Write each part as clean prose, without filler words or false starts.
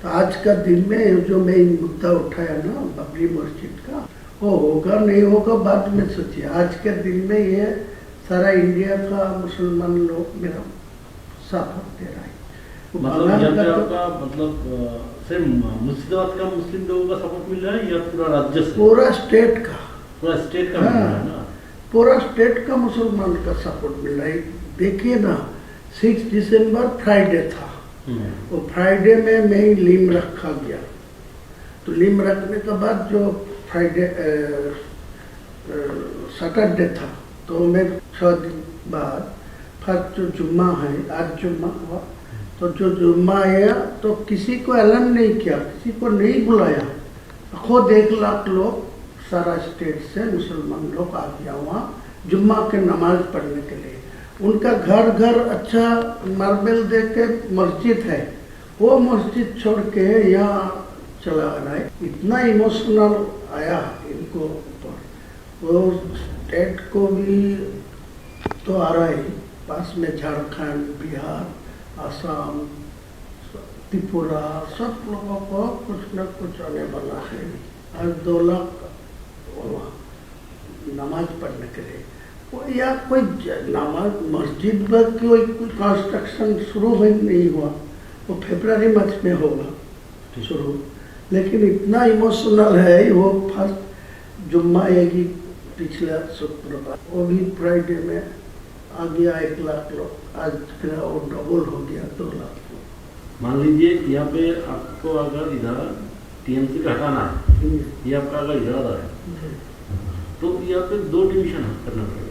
तो आज का दिन में जो मैं मुद्दा उठाया ना बाबरी मस्जिद का, वो होगा नहीं होगा बाद में सोचिए। आज के दिन में ये सारा इंडिया का मुसलमान लोग मेरा सपोर्ट दे रहा है। मतलब सिर्फ मुर्शिदाबाद का मुस्लिम लोगों का सपोर्ट मिल रहा है या पूरा राज्य से? पूरा स्टेट का मिल रहा है ना? पूरा स्टेट का मुसलमान का सपोर्ट मिल रहा है। देखिए ना 6 दिसंबर फ्राइडे था, वो फ्राइडे में मैं लीम रखा गया। तो लीम रखने के बाद जो फ्राइडे सैटरडे था, तो मैं 6 दिन बाद फर्स्ट जो जुम्मा है, आज जुम्मा हुआ, तो जो जुम्मा आया तो किसी को ऐलान नहीं किया, किसी को नहीं बुलाया। खुद 1 लाख लोग सारा स्टेट से मुसलमान लोग आ गया वहाँ जुम्मा के नमाज पढ़ने के लिए। उनका घर घर अच्छा मार्बल दे के मस्जिद है, वो मस्जिद छोड़ के यहाँ चला रहा है। इतना इमोशनल आया इनको ऊपर। वो स्टेट को भी तो आ रहा है, पास में झारखंड, बिहार, असम, त्रिपुरा, सब लोगों को कुछ न कुछ आने वाला है। आज 2 लाख नमाज पढ़ने के लिए वो या कोई नमाज मस्जिद पर कोई कंस्ट्रक्शन शुरू नहीं हुआ, वो फरवरी मार्च में होगा शुरू। लेकिन इतना इमोशनल है, वो फर्स्ट जुम्मा आएगी पिछला शुक्रवार, वो भी फ्राइडे में आ गया 1 लाख लोग। आज फिर वो डबल हो गया 2 लाख लोग। मान लीजिए यहाँ पे आपको अगर इधर टीएमसी का हटाना है, ये आपका अगर इरादा है, तो यहाँ पे 2 डिवीजन करना पड़ेगा।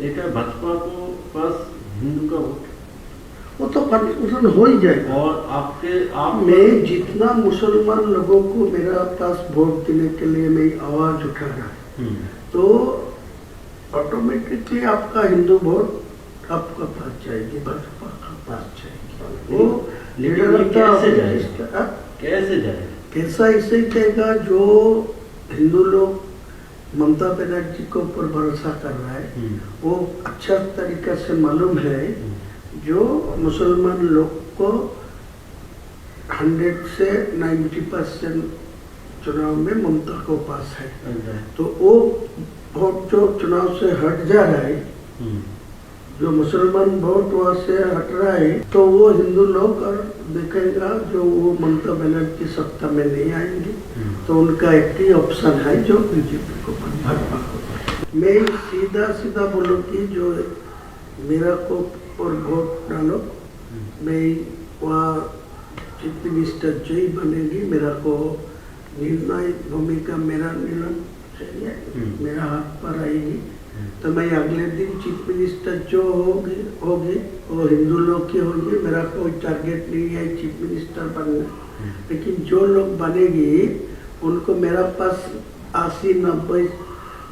एक है भाजपा को पास हिंदू का वोट, वो तो कन्फ्यूजन हो ही जाएगा। और आप मैं जितना मुसलमान लोगों को मेरा पास वोट देने के लिए मैं आवाज उठा रहा है, तो ऑटोमेटिकली आपका हिंदू वोट आपका पास जाएगी, भाजपा का पास जाएगी। वो कैसे जाएगा? कैसा इसे कहेगा जो हिंदू लोग ममता बनर्जी के ऊपर भरोसा कर रहा है, वो अच्छा तरीका से मालूम है जो मुसलमान लोग को 100 से 90% चुनाव में ममता को पास है, तो वो वोट जो चुनाव से हट जा रहा है, जो मुसलमान वोट वहाँ से हट रहा है, तो वो हिंदू लोग और देखेगा जो वो ममता बनर्जी सत्ता में नहीं आएंगे, तो उनका एक ही ऑप्शन है जो बीजेपी को भाजपा को। मैं सीधा बोलूँ कि जो मेरा को और वोट डालो, मैं वहाँ चीफ मिनिस्टर जो ही बनेगी, मेरा को निर्णायक भूमिका मेरा निर्णय चाहिए, मेरा हाथ पर आएगी, तो मैं अगले दिन चीफ मिनिस्टर जो होगी वो हिंदू लोग की होगी। मेरा कोई टारगेट नहीं है चीफ मिनिस्टर बनना, लेकिन जो लोग बनेगी उनको मेरा पास 80-90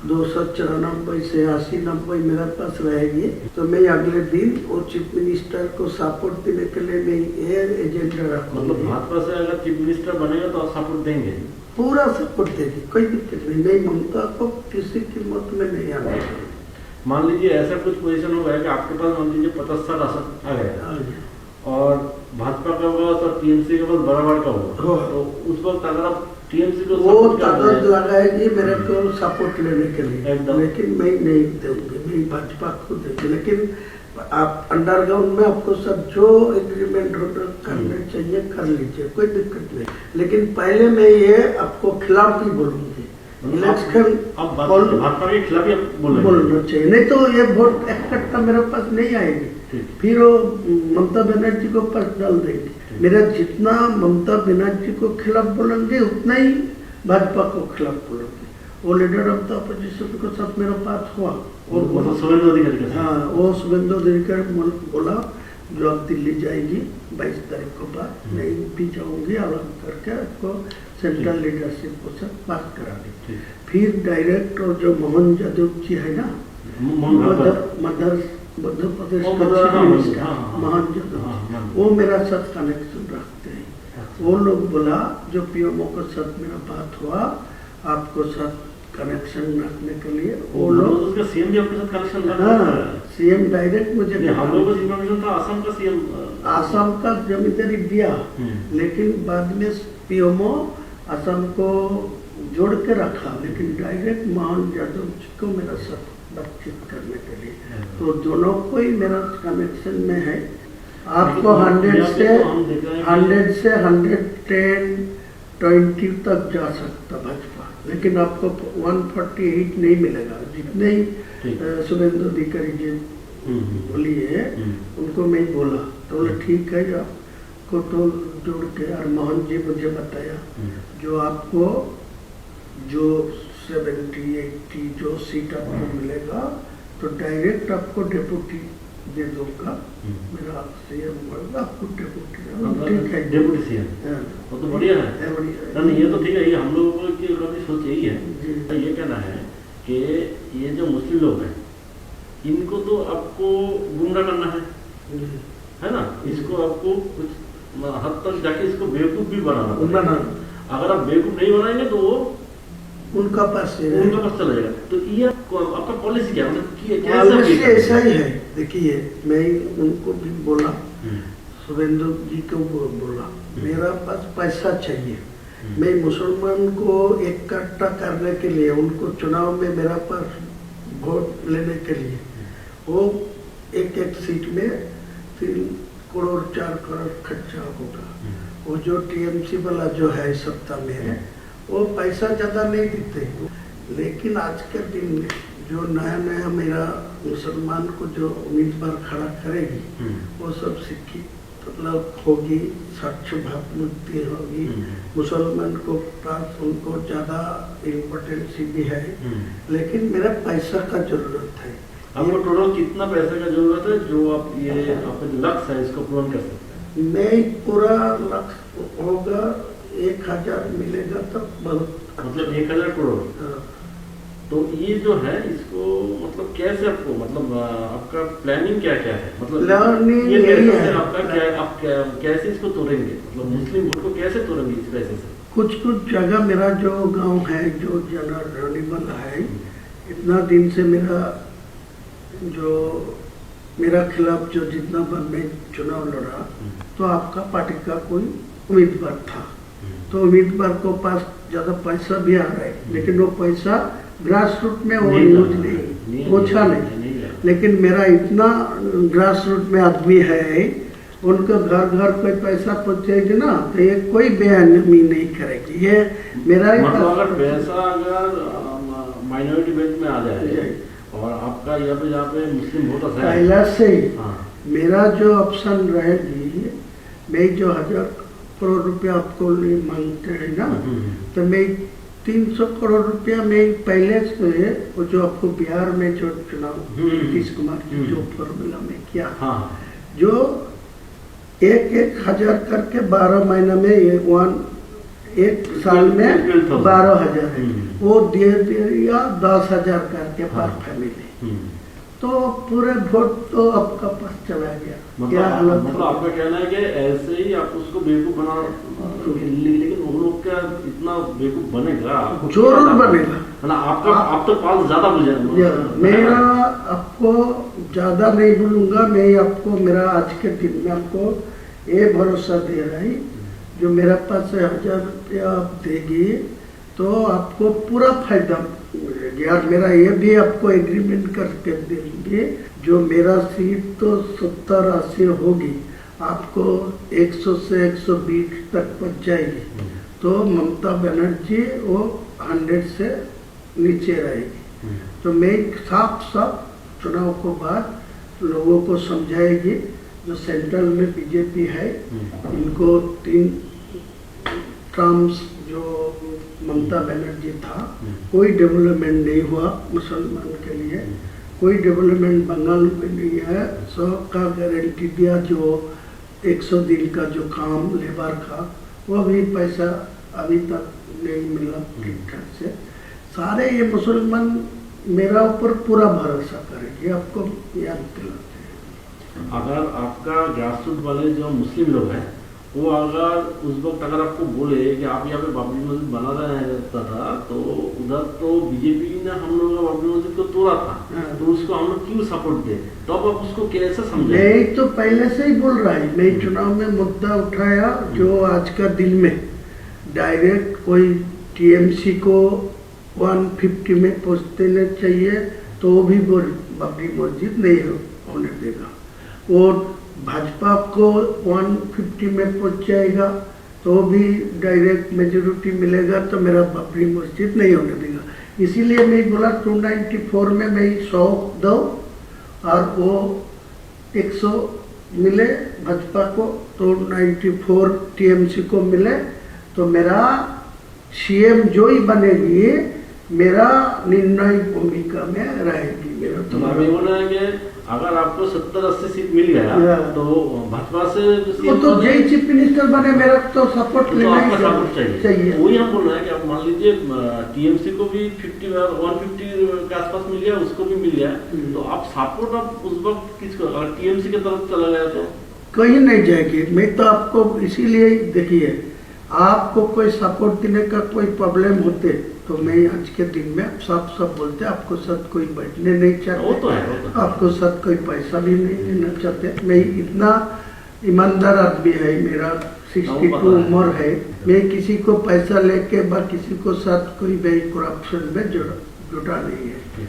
294 से 80-90 मेरा पास रहेगी, तो मैं अगले दिन वो चीफ मिनिस्टर को सपोर्ट देने के लिए मैं ये एजेंडा रखूँगा। मतलब भाजपा से अगर चीफ मिनिस्टर बनेगा तो आप सपोर्ट देंगे? पूरा सपोर्ट देगी, कोई दिक्कत नहीं। मैं ममता को किसी कीमत में नहीं आने दूंगी। मान लीजिए ऐसा कुछ पोजीशन हो गया कि आपके पास मान लीजिए 50 आसन आ गया और भाजपा का होगा तो टीएमसी के पास बराबर का होगा, तो उस वक्त अगर आप टीएमसी को वो ताकत लगाएगी मेरे को सपोर्ट लेने के लिए, लेकिन मैं नहीं दूंगी, मैं भाजपा को दूंगी। लेकिन आप अंडरग्राउंड में आपको सब जो एग्रीमेंट करने चाहिए कर लीजिए, कोई दिक्कत नहीं। लेकिन पहले मैं ये आपको खिलाफ ही बोलूंगी, इलेक्शन भाजपा के खिलाफ ही बोलना चाहिए, नहीं तो ये वोट इकट्ठा मेरे पास नहीं आएगी, फिर वो ममता बनर्जी को पास डाल देंगे। मेरा जितना ममता बनर्जी को खिलाफ बोलेंगे उतना ही भाजपा को खिलाफ बोलेंगे। वो लीडर ऑफ द अपोजिशन को सब मेरे पास हुआ, और शुभेंदु अधिकारी, हाँ वो शुभेंदु अधिकारी बोला जो अब दिल्ली जाएगी 22 तारीख को बाद, मैं भी जाऊंगी, अलग करके आपको सेंट्रल लीडरशिप को सब बात करा दी। फिर डायरेक्ट और जो मोहन यादव जी है ना, मध्य प्रदेश का मोहन यादव, वो मेरा साथ कनेक्शन रखते हैं। वो लोग बोला जो पीएमओ के साथ मेरा बात हुआ, आपको साथ कनेक्शन रखने के लिए वो लोग उसका सीएम भी आपके साथ कनेक्शन हाँ, सीएम डायरेक्ट मुझे हम लोगों को इन्फॉर्मेशन था असम का सीएम आसाम का जमींदारी दिया, लेकिन बाद में पीएमओ आसाम को जोड़ के रखा, लेकिन डायरेक्ट मोहन यादव जी को मेरा साथ बातचीत करने के लिए, तो दोनों को ही मेरा कनेक्शन में है। आपको 100 से 110, 20 तक जा सकता भाजपा, लेकिन आपको 148 नहीं मिलेगा। जितने ही शुभेंदु अधिकारी जी बोली है उनको मैं बोला, तो बोले ठीक है, आपको तो जोड़ के। और मोहन जी मुझे बताया जो आपको जो 70-80 जो सीट आपको मिलेगा तो डायरेक्ट आपको डेप्यूटी दे दूंगा, मेरा सीएम होगा, आपको डेप्यूटी। ठीक है, डेप्यूटी सीएम वो तो बढ़िया है, नहीं ये तो ठीक है। ये हम लोगों की कभी सोच यही है, ये कहना है कि ये जो मुस्लिम लोग हैं इनको तो आपको गुमराह करना है ना, इसको आपको कुछ हद तक जाके इसको बेवकूफ भी बनाना। अगर आप बेवकूफ नहीं बनाएंगे तो वो उनका पास चला जाएगा। तो ये आपका पॉलिसी क्या मतलब पॉलिसी ऐसा ही है। देखिए, मैं उनको भी बोला, शुभेंदु जी को बोला, मेरा पास पैसा चाहिए, मैं मुसलमान को इकट्ठा करने के लिए, उनको चुनाव में मेरा पास वोट लेने के लिए, वो एक सीट में 3 करोड़ 4 करोड़ खर्चा होगा। वो जो टीएमसी वाला जो है सत्ता में, वो पैसा ज्यादा नहीं देते, लेकिन आज के दिन में जो नया नया मेरा मुसलमान को जो उम्मीदवार खड़ा करेगी वो सब शिक्षित मतलब होगी, स्वच्छ भावमुक्ति होगी, मुसलमान को पास उनको ज्यादा इम्पोर्टेंस भी है, लेकिन मेरा पैसा का जरूरत है। आपको टोटल कितना पैसे का जरूरत है जो आप ये आपका जो लक्ष्य है इसको पूर्ण कर सकते हैं? नहीं, पूरा लक्ष्य होगा 1000 मिलेगा तो बहुत, मतलब 1000 करोड़। तो ये जो है इसको मतलब कैसे आपको मतलब आपका प्लानिंग क्या क्या है, मतलब प्लानिंग ये यही है आपका क्या, आप कैसे इसको तोड़ेंगे, मतलब मुस्लिम वोट को कैसे तोड़ेंगे इस पैसे से? कुछ जगह मेरा जो गांव है जो जनरल है, इतना दिन से मेरा खिलाफ जो जितना बार मैं चुनाव लड़ा, तो आपका पार्टी का कोई उम्मीदवार था, तो उम्मीदवार को पास ज्यादा पैसा भी आ रहा है, लेकिन वो पैसा ग्रास रूट में वो यूज नहीं पहुंचा नहीं। लेकिन मेरा इतना ग्रास रूट में आदमी है, उनको घर घर कोई पैसा पहुंचेगी ना, तो ये कोई बेअहमी नहीं करेगी। ये मेरा मतलब अगर पैसा अगर माइनॉरिटी बेल्ट में आ जाए और आपका यहाँ पे मुस्लिम वोटर्स है पहला से ही, मेरा जो ऑप्शन रहेगी, मैं जो 1000 करोड़ रुपया आपको मांगते हैं ना, तो मैं 300 करोड़ रुपया में पहले से वो जो आपको बिहार में जो चुनाव नीतीश कुमार की जो फॉर्मूला में किया, जो 1,000 करके 12 महीना में एक साल में 12,000 है, वो दे दिया 10,000 करके पर फैमिली, तो पूरे वोट तो आपका पास चला गया। मतलब आपका कहना है कि ऐसे ही आप उसको बेवकूफ बना, लेकिन वो लोग क्या इतना बेवकूफ बनेगा? जरूर बनेगा ना, आपका आप तो पाल ज्यादा बुझेगा। मेरा आपको ज्यादा नहीं बोलूंगा, मैं आपको मेरा आज के दिन में आपको ये भरोसा दे रहा है, जो मेरा पास 1000 रुपया आप देगी तो आपको पूरा फायदा मिलेगा। और मेरा ये भी आपको एग्रीमेंट करके देंगे, जो मेरा सीट तो 70-80 होगी, आपको 100 से 120 तक पहुंच जाएगी, तो ममता बनर्जी वो 100 से नीचे रहेगी। तो मैं साफ चुनाव को बाद लोगों को समझाएगी, जो सेंट्रल में बीजेपी है, इनको 3 टर्म्स जो ममता बनर्जी था, कोई डेवलपमेंट नहीं हुआ मुसलमान के लिए, कोई डेवलपमेंट बंगाल में नहीं है। 100 का गारंटी दिया, जो 100 दिन का जो काम लेबर का, वो भी पैसा अभी तक नहीं मिला ठीक ठाक से। सारे ये मुसलमान मेरा ऊपर पूरा भरोसा करेंगे, आपको याद दिलाते हैं। अगर आपका ग्रासरूट वाले जो मुस्लिम लोग हैं वो अगर उस वक्त अगर आपको बोले कि आप यहाँ पे बाबरी मस्जिद बना रहे हैं था, तो उधर तो बीजेपी ने हम लोग बाबरी मस्जिद को तोड़ा था, तो उसको हम लोग क्यों सपोर्ट दे, तो अब आप उसको कैसे समझे? मैं तो पहले से ही बोल रहा है, मैं चुनाव में मुद्दा उठाया जो आज का दिन में डायरेक्ट कोई टीएमसी को 150 में पहुँच देना चाहिए, तो वो भी बाबरी मस्जिद नहीं होने देगा। और भाजपा को 150 में पहुंच जाएगा तो भी डायरेक्ट मेजोरिटी मिलेगा, तो मेरा बाबरी मस्जिद नहीं होने देगा। इसीलिए मैं बोला 294 में मैं 100 दो और वो 100 मिले भाजपा को, तो 94 टीएमसी को मिले, तो मेरा सीएम जो ही बनेगी मेरा निर्णय भूमिका में रहेगी। मेरा तो अभी बोल रहे हैं कि अगर आपको 70-80 सीट मिल गया तो भाजपा से वो तो जय चीफ मिनिस्टर बने, मेरा तो सपोर्ट तो लेना आपका सपोर्ट चाहिए। चाहिए। वही हम बोल रहे हैं कि आप मान लीजिए टीएमसी को भी 150 के आसपास मिल गया, उसको भी मिल गया, तो आप सपोर्ट आप उस वक्त किसको, अगर टीएमसी की तरफ चला गया तो कहीं नहीं जाएगी। मैं तो आपको इसीलिए देखिए, आपको कोई सपोर्ट देने का कोई प्रॉब्लम होते तो मैं आज के दिन में सब बोलते आपको साथ कोई बैठने नहीं चाहते, वो तो है। आपको साथ कोई पैसा भी नहीं लेना चाहते। मैं इतना ईमानदार आदमी है, मेरा 62 उम्र है, मैं किसी को पैसा लेके बा किसी को साथ कोई भी करप्शन में जुटा नहीं है।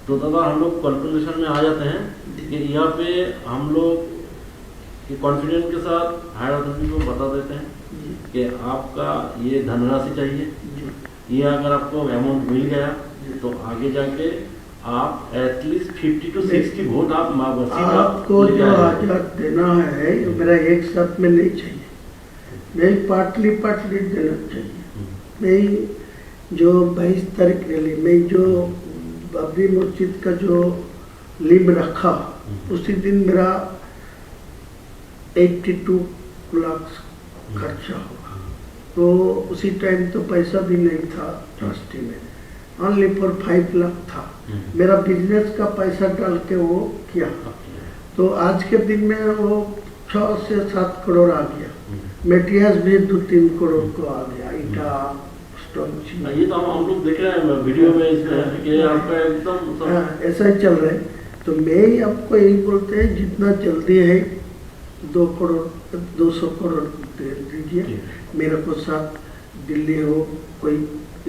तो दादा हम लोग कंक्लूजन में आ जाते हैं कि यहाँ पे हम लोग कॉन्फिडेंस के साथ हायर अथॉरिटी को बता देते हैं कि आपका ये धनराशि चाहिए, ये अगर आपको अमाउंट मिल गया तो आगे जाके आप एटलीस्ट 50 to 60 वोट आप आपको जो आजाद देना है मेरा एक साथ में नहीं चाहिए, मैं पार्टली देना चाहिए। मैं जो 22 तारीख रैली में जो बाबरी मस्जिद का जो लिम रखा उसी दिन मेरा 82 लाख खर्चा होगा, तो उसी टाइम तो पैसा भी नहीं था ट्रस्टी में, ओनली फॉर 5 लाख था। मेरा बिजनेस का पैसा डाल के वो किया, तो आज के दिन में वो 6 से 7 करोड़ आ गया। मेटेरियल्स भी 2-3 करोड़ को आ गया, ईटा स्टोन। ये तो हम लोग देख रहे हैं वीडियो में इसमें कि आपका एकदम ऐसा ही चल रहा है। तो मैं आपको यही बोलते हैं जितना जल्दी है 200 करोड़ दे दीजिए मेरे को, साथ दिल्ली हो कोई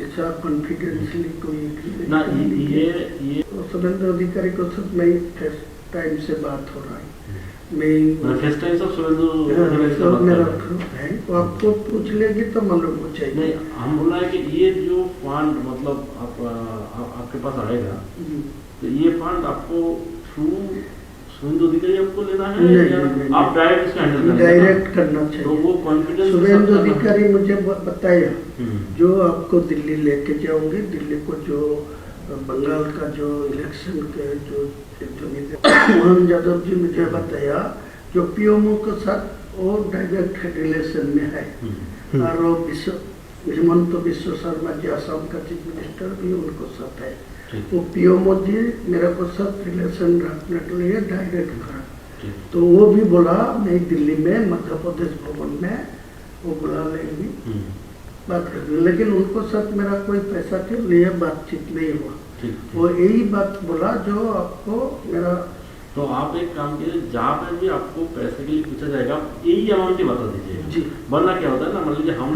ऐसा कॉन्फिडेंसली कोई ना, ये सुरेंद्र अधिकारी को सब मैं फर्स्ट टाइम से बात हो रहा है, मैं फर्स्ट टाइम सब सुरेंद्र मेरा है, तो आपको पूछ लेगी तो मालूम हो जाएगी। नहीं, हम बोल रहे हैं कि ये जो फंड मतलब आपके पास आएगा, तो ये फंड आपको थ्रू सुरेंद्र अधिकारी आपको लेना है नहीं, आप डायरेक्ट इसको हैंडल डायरेक्ट करना चाहिए। तो वो कॉन्फिडेंस सुरेंद्र अधिकारी मुझे बताया जो आपको दिल्ली लेके जाओगे, दिल्ली को जो बंगाल का जो इलेक्शन के जो मोहन यादव जी मुझे बताया जो पीएमओ के साथ वो डायरेक्ट रिलेशन में है, और वो हेमंत बिश्व शर्मा जी असम का चीफ मिनिस्टर भी उनको साथ है, वो पीएमओ जी मेरे को साथ रिलेशन रखने के लिए डायरेक्ट करा। तो वो भी बोला मैं दिल्ली में मध्य प्रदेश भवन में वो बुला लेंगी बात करेंगे, लेकिन उनको साथ मेरा कोई पैसा के लिए बातचीत नहीं हुआ। वो यही बात बोला जो आपको मेरा। तो आप एक काम कीजिए, जहाँ पे भी आपको पैसे के लिए पूछा जाएगा यही अमाउंट ही बता दीजिए जी, वरना क्या होता है ना, मान लीजिए हम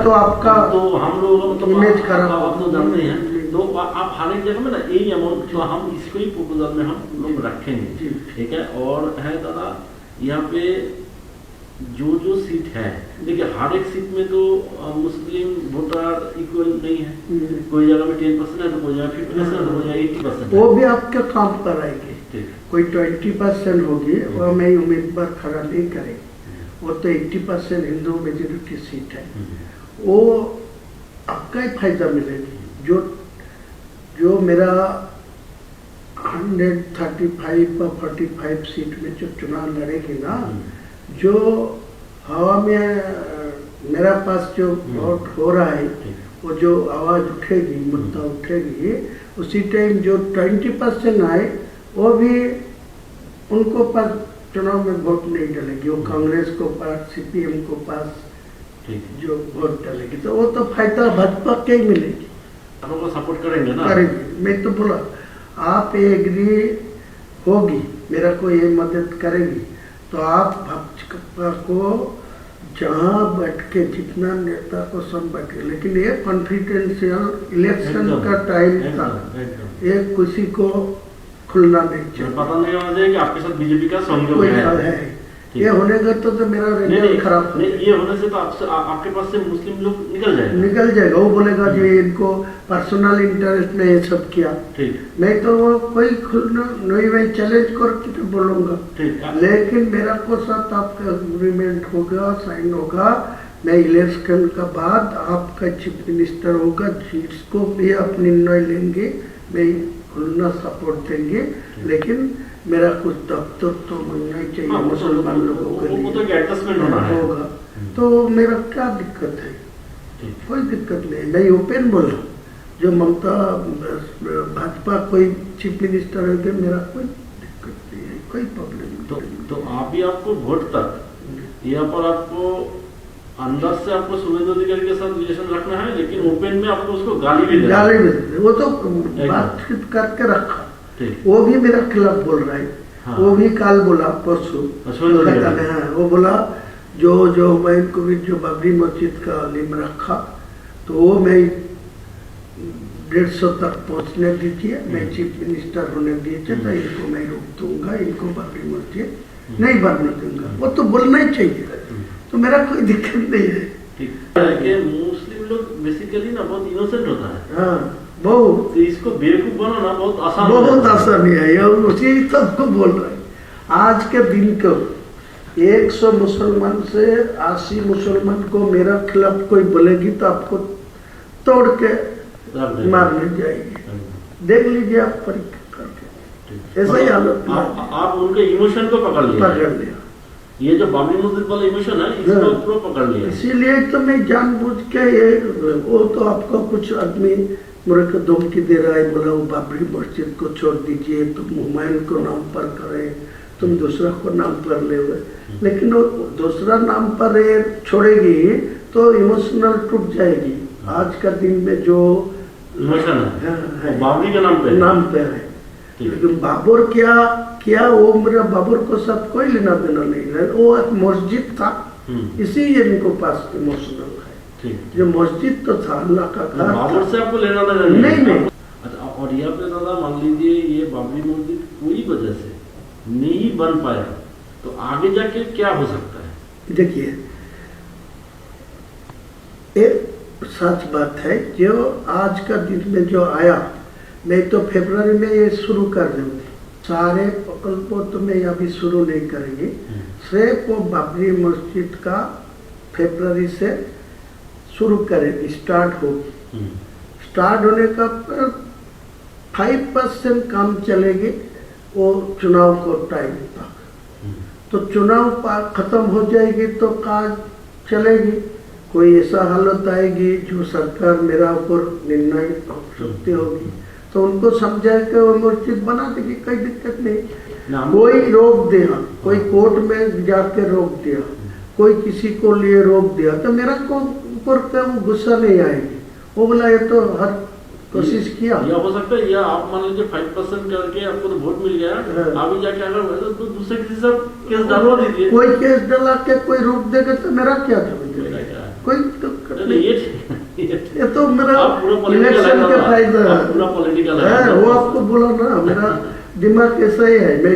तो आपका तो हम लोग मतलब इमेज खराब आप तो जानते हैं, तो आप हर एक जगह में ना यही अमाउंट, तो हम इसको ही प्रपोजल में हम लोग रखेंगे, ठीक है। और है दादा यहाँ पे जो सीट है, देखिए हर एक सीट में तो मुस्लिम वोटर इक्वल नहीं है, कोई जगह में 10% है तो कोई जगह 50% है तो कोई जगह 80%। वो भी आपके काम कराएंगे, कोई 20% होगी वो मैं उम्मीदवार खड़ा नहीं करेंगे, वो तो 80% हिंदू मेजोरिटी सीट है, वो आपका ही फायदा मिलेगी। जो मेरा 135 या 45 सीट में जो चुनाव लड़ेगी ना, जो हवा में मेरा पास जो वोट हो रहा है वो जो आवाज उठेगी, मुद्दा उठेगी, उसी टाइम जो 20% आए वो भी उनको पास चुनाव में वोट नहीं डालेगी, वो कांग्रेस को पास, सीपीएम को पास ठीक है, जो वोट डालेगी तो वो तो फायदा भाजपा के ही मिलेगी। आप लोग सपोर्ट करेंगे ना? करेंगे। मैं तो बोला आप ये एग्री होगी, मेरा को ये मदद करेगी तो आप भाजपा को जहाँ बैठ के जितना नेता को सब बैठे, लेकिन ये कॉन्फिडेंशियल इलेक्शन का टाइम था, ये किसी को खुलना नहीं चाहिए, पता नहीं होना चाहिए कि आपके साथ बीजेपी का सहयोग कोई है। ये होने का तो मेरा रिजल्ट खराब हो नहीं, ये होने से तो आपके पास से मुस्लिम लोग निकल जाएगा। वो बोलेगा जी इनको पर्सनल इंटरेस्ट में ये सब किया। ठीक, मैं तो वो कोई खुलना नहीं, मैं चैलेंज करके तो बोलूंगा, लेकिन मेरा को साथ आपका एग्रीमेंट होगा, साइन होगा, मैं इलेक्शन का बाद आपका चीफ मिनिस्टर होगा, जिसको भी आप निर्णय लेंगे मैं खुलना सपोर्ट देंगे, लेकिन मेरा कुछ दफ्तर तो मिलना ही चाहिए मुसलमान लोगों के लिए, तो एडजस्टमेंट होगा। तो मेरा क्या दिक्कत है? कोई दिक्कत नहीं, मैं ओपन बोल रहा हूँ। जो ममता भाजपा कोई चीफ मिनिस्टर है, मेरा कोई दिक्कत नहीं है, कोई प्रॉब्लम नहीं। तो आप भी आपको वोट तक यहाँ पर आपको अंदर से आपको शुभेंदु अधिकारी के साथ रिलेशन रखना है, लेकिन ओपन में आपको उसको गाली भी देना है। वो तो बातचीत करके रखा, वो भी मेरा खिलाफ बोल रहा है। हाँ। वो भी काल बोला परसों, वो बोला जो मैं इनको भी जो बाबरी मस्जिद का लिम रखा तो वो मैं 150 तक पहुंचने दीजिए, मैं चीफ मिनिस्टर होने दीजिए तो इनको मैं रोक दूंगा, इनको बाबरी मस्जिद नहीं बनने दूंगा। वो तो बोलना ही चाहिए, तो मेरा कोई दिक्कत नहीं है। मुस्लिम लोग बेसिकली ना बहुत इनोसेंट होता है। हाँ, बहुत, तो इसको बेवकूफ बनाना बहुत आसान, बहुत आसानी है। ये उसी सबको बोल रहे हैं। आज के दिन को 100 मुसलमान से 80 मुसलमान को मेरा खिलाफ कोई बोलेगी तो आपको तोड़ के मारने जाएगी। देख लीजिए आप परीक्षा करके, ऐसा ही हालत। आप उनके इमोशन को पकड़ लिया, ये जो बाबरी मस्जिद वाला इमोशन है इसको पूरा पकड़ लिया। इसीलिए तो मैं जानबूझ के ये, वो तो आपको कुछ आदमी मेरे को धमकी दे रहा है, बोला वो बाबरी मस्जिद को छोड़ दीजिए, तुम हुमायूं को नाम पर करें, तुम दूसरा को नाम पर ले, लेकिन वो दूसरा नाम पर छोड़ेगी तो इमोशनल टूट जाएगी। आज का दिन में जो इमोशन है बाबरी के नाम पे है, लेकिन बाबर क्या वो मेरा बाबर को साथ कोई लेना देना नहीं है, वो एक मस्जिद था, इसी इनको पास इमोशनल है। जो मस्जिद तो था अल्लाह का घर, बाबर से आपको लेना देना नहीं। अच्छा, और यहाँ पे दादा मान लीजिए ये बाबरी मस्जिद कोई वजह से नहीं बन पाया तो आगे जाके क्या हो सकता है? देखिए, एक सच बात है, जो आज का दिन में जो आया, मैं तो फरवरी में ये शुरू कर दूंगी, सारे प्रकल्पों तो मैं अभी शुरू नहीं करेंगे, सिर्फ वो बाबरी मस्जिद का फरवरी से शुरू करेंगे, स्टार्ट होगी। स्टार्ट होने का 5% काम चलेगी वो चुनाव को टाइम तक, तो चुनाव खत्म हो जाएगी तो काज चलेगी। कोई ऐसा हालत आएगी जो सरकार मेरा ऊपर निर्णय हो सकती होगी तो उनको समझा के वो मस्जिद बना देगी, कोई दिक्कत नहीं। कोई रोक दिया, कोई कोर्ट में जाके रोक दिया, कोई किसी को लिए रोक दिया तो मेरा को ऊपर का गुस्सा नहीं आएगी। वो बोला ये तो हर कोशिश किया। या हो सकता है, या आप मान लीजिए 5% करके आपको तो वोट मिल गया, अभी जाके अगर तो दूसरे किसी से केस डालवा दीजिए। कोई केस डाला के कोई रोक देगा तो मेरा क्या था? कोई तो ये तो मेरा इलेक्शन के फायदा है, वो आपको बोला ना, मेरा दिमाग ऐसा ही है। मैं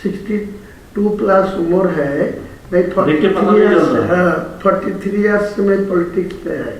62 प्लस उम्र है, मैं 43 ईयर्स से मैं पॉलिटिक्स पे है,